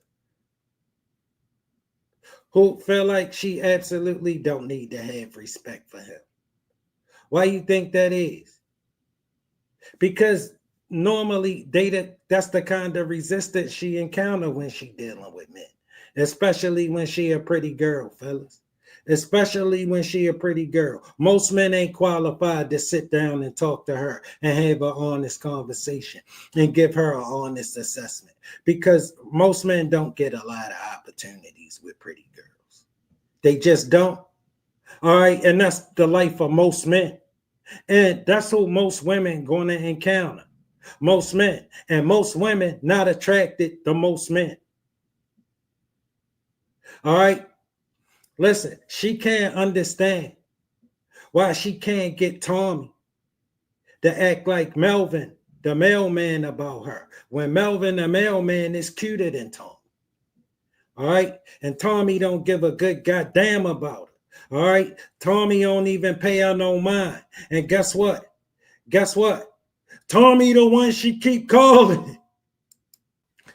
who feel like she absolutely don't need to have respect for him? Why you think that is? Because normally that's the kind of resistance she encounter when she dealing with men, especially when she a pretty girl, fellas. Especially when she a pretty girl. Most men ain't qualified to sit down and talk to her and have an honest conversation and give her an honest assessment because most men don't get a lot of opportunities with pretty girls. They just don't. All right, and that's the life of most men. And that's who most women going to encounter. Most men. And most women not attracted to most men. All right. Listen, she can't understand why she can't get Tommy to act like Melvin, the mailman, about her, when Melvin, the mailman, is cuter than Tommy. All right? And Tommy don't give a good goddamn about her. All right? Tommy don't even pay her no mind. And guess what? Guess what? Tommy the one she keep calling.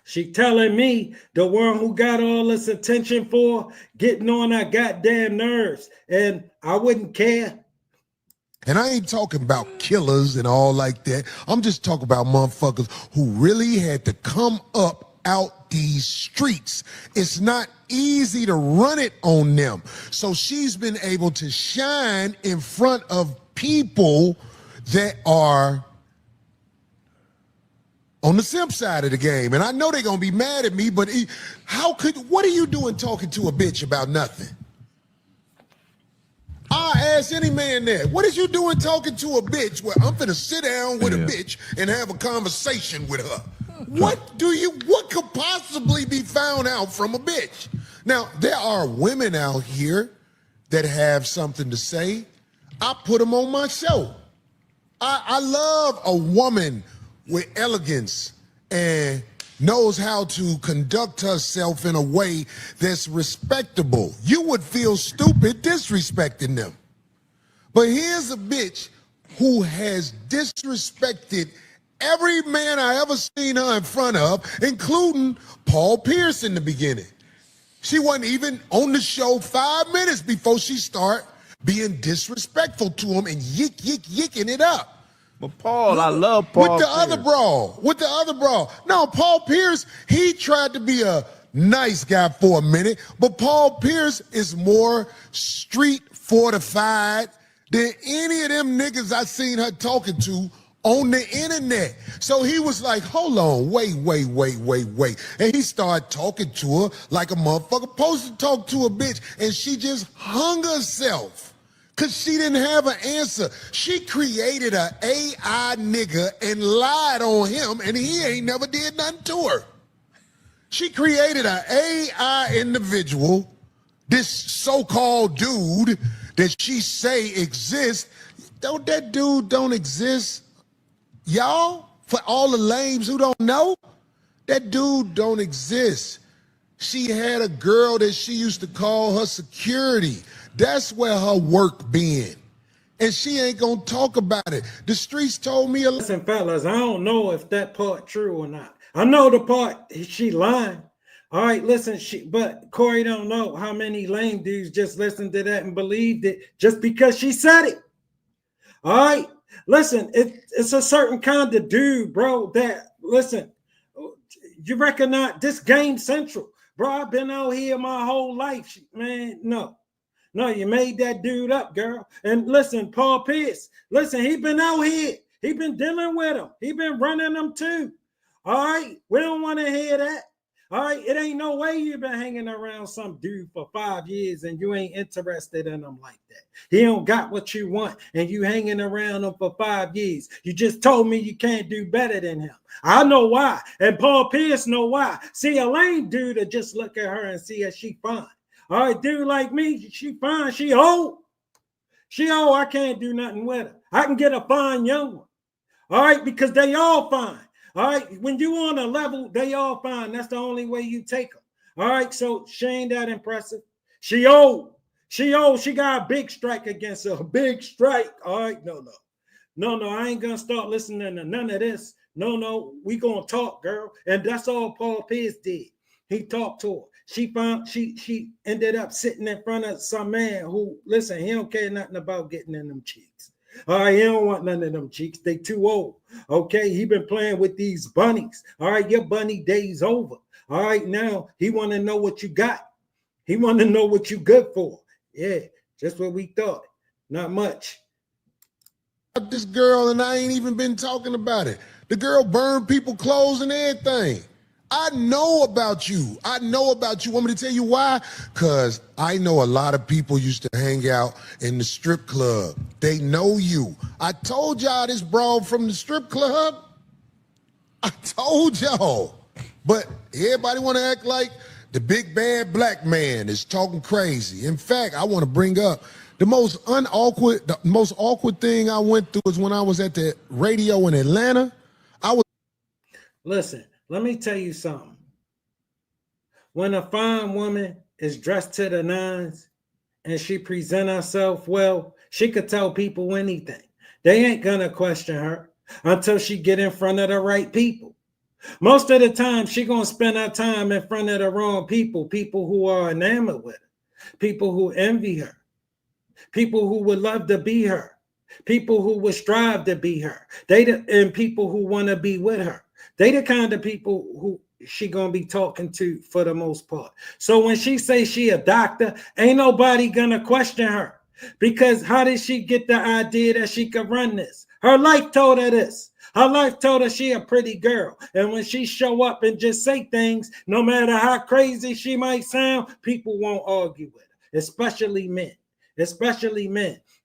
She telling me the one who got all this attention for getting on her goddamn nerves, and I wouldn't care. And I ain't talking about killers and all like that. I'm just talking about motherfuckers who really had to come up out these streets. It's not easy to run it on them. So she's been able to shine in front of people that are on the simp side of the game. And I know they're going to be mad at me, but what are you doing talking to a bitch about nothing? I ask any man that, what is you doing talking to a bitch where I'm finna sit down with a bitch and have a conversation with her? What could possibly be found out from a bitch? Now, there are women out here that have something to say. I put them on my show. I love a woman with elegance and knows how to conduct herself in a way that's respectable. You would feel stupid disrespecting them. But here's a bitch who has disrespected every man I ever seen her in front of, including Paul Pierce in the beginning. She wasn't even on the show 5 minutes before she start being disrespectful to him and yicking it up. But Paul, I love Paul With the Pierce. other brawl. No, Paul Pierce, he tried to be a nice guy for a minute, but Paul Pierce is more street fortified than any of them niggas I seen her talking to on the internet. So he was like, hold on, wait. And he started talking to her like a motherfucker supposed to talk to a bitch, and she just hung herself because she didn't have an answer. She created an AI nigga and lied on him, and he ain't never did nothing to her. She created an AI individual, this so-called dude that she say exists. That dude don't exist. Y'all, for all the lames who don't know, that dude don't exist. She had a girl that she used to call her security. That's where her work been. And she ain't gonna talk about it. The streets told me. Listen, fellas, I don't know if that part true or not. I know the part she lying. All right, listen, but Corey don't know how many lame dudes just listened to that and believed it just because she said it. All right. Listen, it's a certain kind of dude, bro, that, listen, you recognize this Game Central. Bro, I've been out here my whole life, man. No, you made that dude up, girl. And listen, Paul Pierce, listen, he been out here. He been dealing with him. He been running them too. All right, we don't want to hear that. All right, it ain't no way you've been hanging around some dude for 5 years and you ain't interested in him like that. He don't got what you want and you hanging around him for 5 years. You just told me you can't do better than him. I know why, and Paul Pierce know why. See, a lame dude to just look at her and see if she fine. All right, dude like me, she fine, she old. She old, I can't do nothing with her. I can get a fine young one. All right, because they all fine. All right, when you on a level, they all fine. That's the only way you take them. All right, so she ain't that impressive. She old. She got a big strike against her. A big strike. All right, no. I ain't gonna start listening to none of this. No, we gonna talk, girl. And that's all Paul Pierce did. He talked to her. She ended up sitting in front of some man who, listen, he don't care nothing about getting in them cheeks. All right, he don't want none of them cheeks. They too old. Okay, he been playing with these bunnies. All right, your bunny day's over. All right, now he want to know what you got. He want to know what you good for. Yeah, just what we thought. Not much. This girl, and I ain't even been talking about it. The girl burned people clothes and everything. I know about you. Want me to tell you why? Because I know a lot of people used to hang out in the strip club. They know you. I told y'all this broad from the strip club. I told y'all. But everybody want to act like the big bad black man is talking crazy. In fact, I want to bring up the most awkward thing I went through is when I was at the radio in Atlanta. Listen. Let me tell you something. When a fine woman is dressed to the nines and she present herself well, she could tell people anything. They ain't gonna question her until she get in front of the right people. Most of the time, she gonna spend her time in front of the wrong people who are enamored with her, people who envy her, people who would love to be her, people who would strive to be her, and people who want to be with her. They the kind of people who she gonna be talking to for the most part. So when she say she a doctor, ain't nobody gonna question her, because how did she get the idea that she could run this? Her life told her this. Her life told her she a pretty girl, and when she show up and just say things, no matter how crazy she might sound, people won't argue with her, especially men.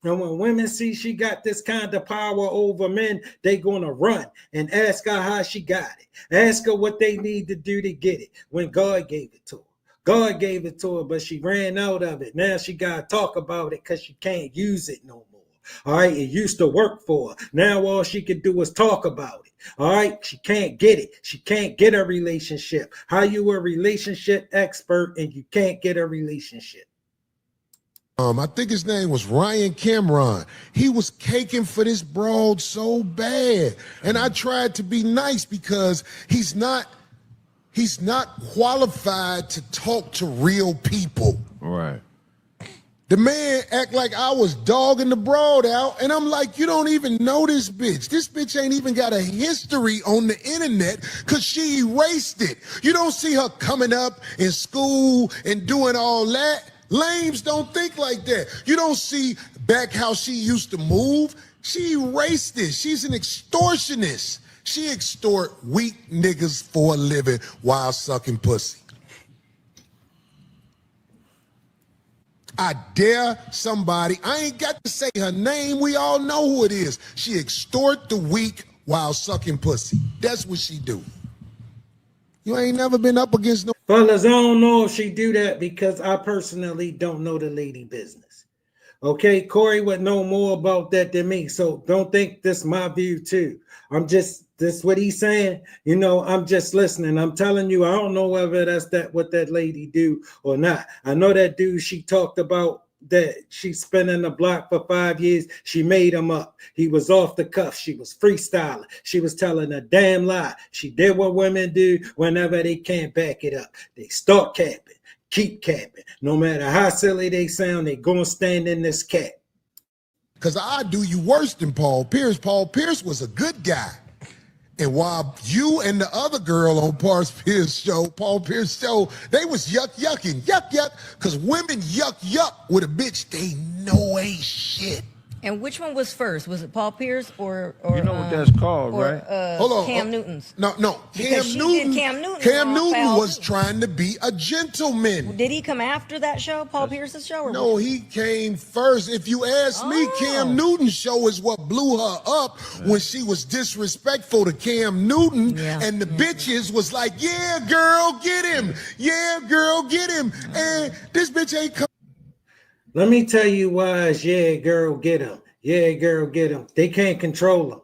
And when women see she got this kind of power over men, they gonna run and ask her how she got it. Ask her what they need to do to get it when God gave it to her. God gave it to her, but she ran out of it. Now she gotta talk about it because she can't use it no more. All right, it used to work for her. Now all she can do is talk about it. All right, she can't get it. She can't get a relationship. How you a relationship expert and you can't get a relationship? I think his name was Ryan Cameron. He was caking for this broad so bad. And I tried to be nice because he's not He's not qualified to talk to real people. Right. The man act like I was dogging the broad out, and I'm like, you don't even know this bitch. This bitch ain't even got a history on the internet because she erased it. You don't see her coming up in school and doing all that. Lames don't think like that. You don't see back how she used to move. She erased it. She's an extortionist. She extort weak niggas for a living while sucking pussy. I dare somebody, I ain't got to say her name, we all know who it is. She extort the weak while sucking pussy. That's what she do. You ain't never been up against no... Fellas, I don't know if she do that because I personally don't know the lady business. Okay, Corey would know more about that than me, so don't think this my view too. This what he's saying. You know, I'm just listening. I'm telling you, I don't know whether that's what that lady do or not. I know that dude she talked about that she's spinning the block for 5 years. She made him up. He was off the cuff. She was freestyling. She was telling a damn lie. She did what women do whenever they can't back it up. They start capping, keep capping. No matter how silly they sound, they gonna stand in this cap. Because I do you worse than Paul Pierce. Paul Pierce was a good guy. And while you and the other girl on Paul Pierce show, they was yucking, yuck, because women yuck with a bitch they know ain't shit. And which one was first? Was it Paul Pierce or you know what that's called, right? Hold on. Cam Newton's? No. Because Cam Newton was trying to be a gentleman. Did he come after that show, Paul Pierce's show? Or No, he came first. If you ask me, Cam Newton's show is what blew her up when she was disrespectful to Cam Newton, and the bitches was like, yeah, girl, get him. Yeah, girl, get him. And this bitch ain't come. Let me tell you why it's yeah, girl, get him. Yeah, girl, get him. They can't control him.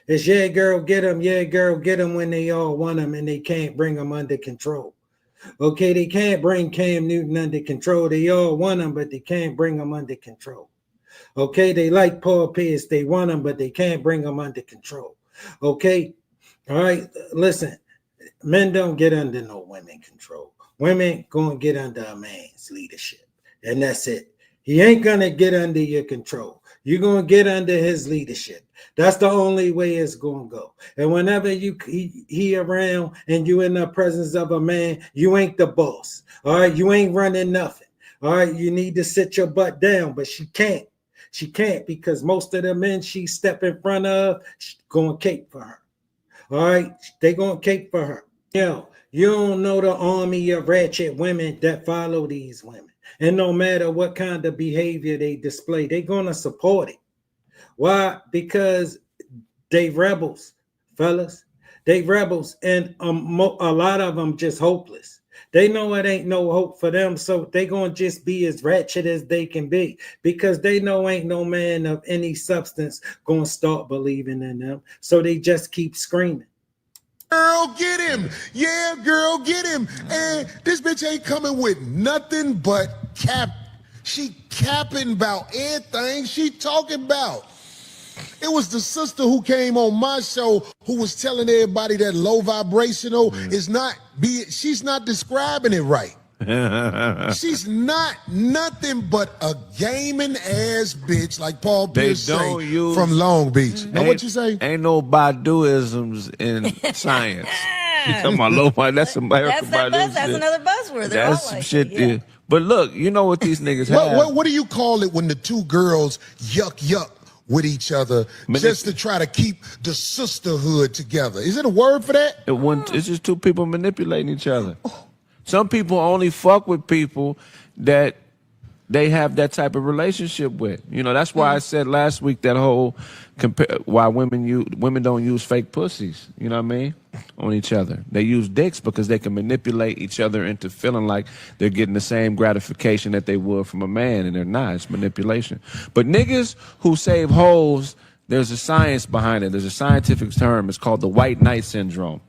It's yeah, girl, get him. Yeah, girl, get him when they all want him and they can't bring him under control. Okay, they can't bring Cam Newton under control. They all want him, but they can't bring him under control. Okay, they like Paul Pierce. They want him, but they can't bring him under control. Okay, all right, listen. Men don't get under no women control. Women gonna get under a man's leadership. And that's it. He ain't gonna get under your control. You're gonna get under his leadership. That's the only way it's gonna go. And whenever he around and you in the presence of a man, you ain't the boss. All right, you ain't running nothing. All right, you need to sit your butt down, but she can't. She can't because most of the men she step in front of, she's gonna cape for her. All right, they gonna cape for her. Yo, you don't know the army of ratchet women that follow these women. And no matter what kind of behavior they display, they're going to support it. Why? Because they rebels, fellas. They rebels, and a lot of them just hopeless. They know it ain't no hope for them, so they going to just be as ratchet as they can be because they know ain't no man of any substance going to start believing in them, so they just keep screaming. Girl, get him. Yeah, girl, get him. And this bitch ain't coming with nothing but cap. She capping about everything she talking about. It was the sister who came on my show who was telling everybody that low vibrational is not, she's not describing it right. She's not nothing but a gaming ass bitch like Paul Pierce from Long Beach. Know what you say? Ain't no Baduisms in science. You talking about low vibe? That's some American That's another buzzword. They're That's all some like shit. it, yeah. But look, you know what these niggas have? What do you call it when the two girls yuck with each other just to try to keep the sisterhood together? Is it a word for that? It's just two people manipulating each other. Some people only fuck with people that they have that type of relationship with. You know, that's why I said last week that whole why women don't use fake pussies, you know what I mean, on each other. They use dicks because they can manipulate each other into feeling like they're getting the same gratification that they would from a man, and they're not. It's manipulation. But niggas who save hoes, there's a science behind it. There's a scientific term. It's called the white knight syndrome.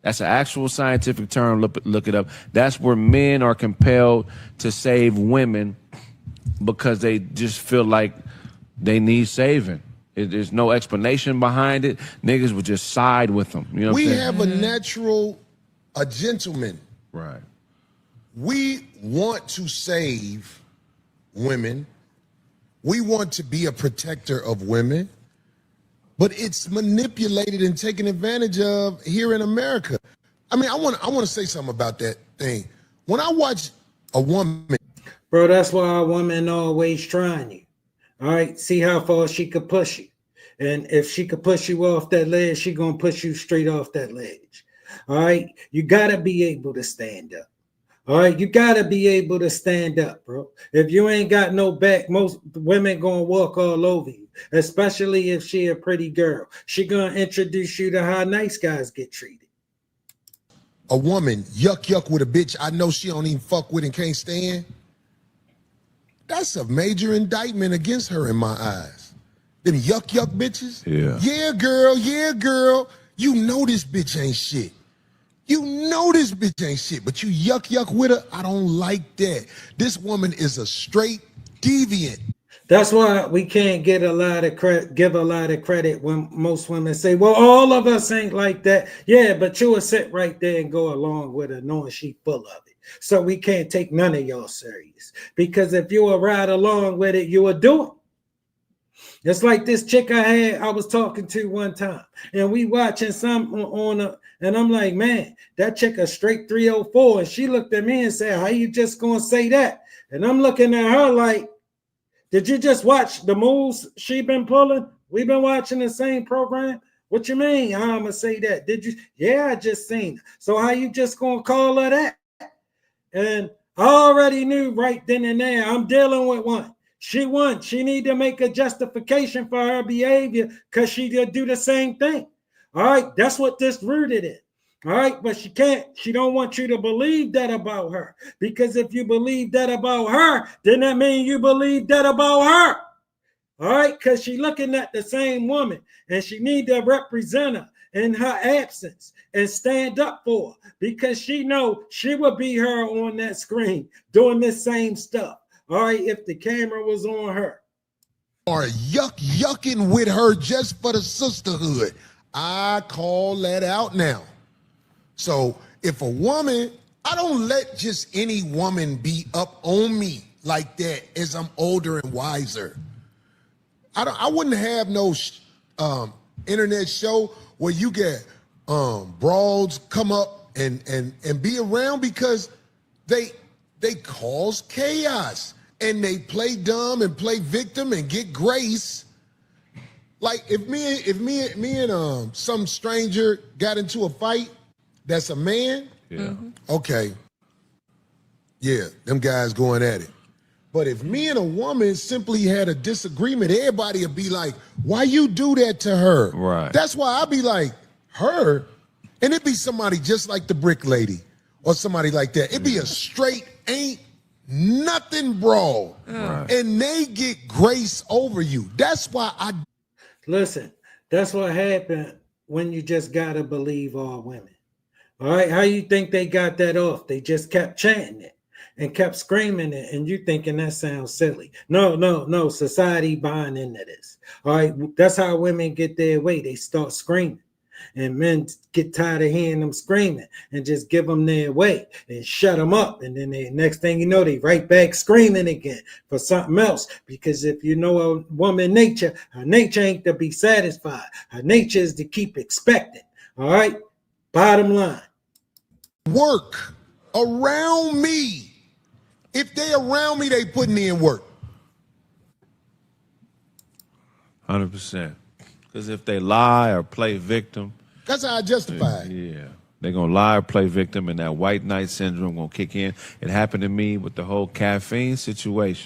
That's an actual scientific term. Look it up. That's where men are compelled to save women because they just feel like they need saving. There's no explanation behind it. Niggas would just side with them. You know what I'm saying? We have a natural a gentleman. Right. We want to save women. We want to be a protector of women, but it's manipulated and taken advantage of here in America. I mean, I want to say something about that thing. When I watch a woman, bro, that's why a woman always trying you. All right, see how far she could push you, and if she could push you off that ledge, she gonna push you straight off that ledge. All right, you gotta be able to stand up. All right, you gotta be able to stand up, bro. If you ain't got no back, most women gonna walk all over you, especially if she a pretty girl. She gonna introduce you to how nice guys get treated. a woman yuck with a bitch I know she don't even fuck with and can't stand, that's a major indictment against her in my eyes. Them yuck bitches. Yeah. Yeah, girl. You know this bitch ain't shit. You know this bitch ain't shit, but you yuck with her. I don't like that. This woman is a straight deviant. That's why we can't get a lot of credit, give a lot of credit when most women say, well, all of us ain't like that. Yeah, but you will sit right there and go along with her knowing she full of it. So we can't take none of y'all serious, because if you will ride along with it, you will do it. It's like this chick I was talking to one time, and we watching some on a, and I'm like, man, that chick a straight 304. And she looked at me and said, how you just gonna say that? And I'm looking at her like, did you just watch the moves she been pulling? We've been watching the same program. What you mean? How I'm gonna say that? Did you? Yeah, I just seen her. So how you just gonna call her that? And I already knew right then and there, I'm dealing with one. She won. She need to make a justification for her behavior because she did do the same thing. All right, that's what this rooted in. All right, but she can't. She don't want you to believe that about her, because if you believe that about her, then that means you believe that about her. All right, because she looking at the same woman, and she need to represent her in her absence and stand up for her, because she know she would be her on that screen doing this same stuff. All right, if the camera was on her. Or yucking with her just for the sisterhood. I call that out now. So if a woman, I don't let just any woman be up on me like that as I'm older and wiser. I wouldn't have no internet show where you get broads come up and be around, because they cause chaos and they play dumb and play victim and get grace. Like if me and some stranger got into a fight that's a man, okay, yeah, them guys going at it. But if me and a woman simply had a disagreement, everybody would be like, why you do that to her? Right. That's why I'd be like, her, and it'd be somebody just like the brick lady or somebody like that. It'd be a straight ain't nothing brawl. Right. And they get grace over you. That's why Listen, that's what happened when you just gotta believe all women. All right, how you think they got that off? They just kept chanting it and kept screaming it, and you thinking that sounds silly. No, society buying into this. All right, that's how women get their way. They start screaming, and men get tired of hearing them screaming and just give them their way and shut them up. And then next thing you know, they right back screaming again for something else. Because if you know a woman nature, her nature ain't to be satisfied. Her nature is to keep expecting. All right, bottom line. work around me. If they around me, they putting in work. 100%. Because if they lie or play victim, that's how I justify it. Yeah. They're going to lie or play victim, and that white knight syndrome going to kick in. It happened to me with the whole caffeine situation.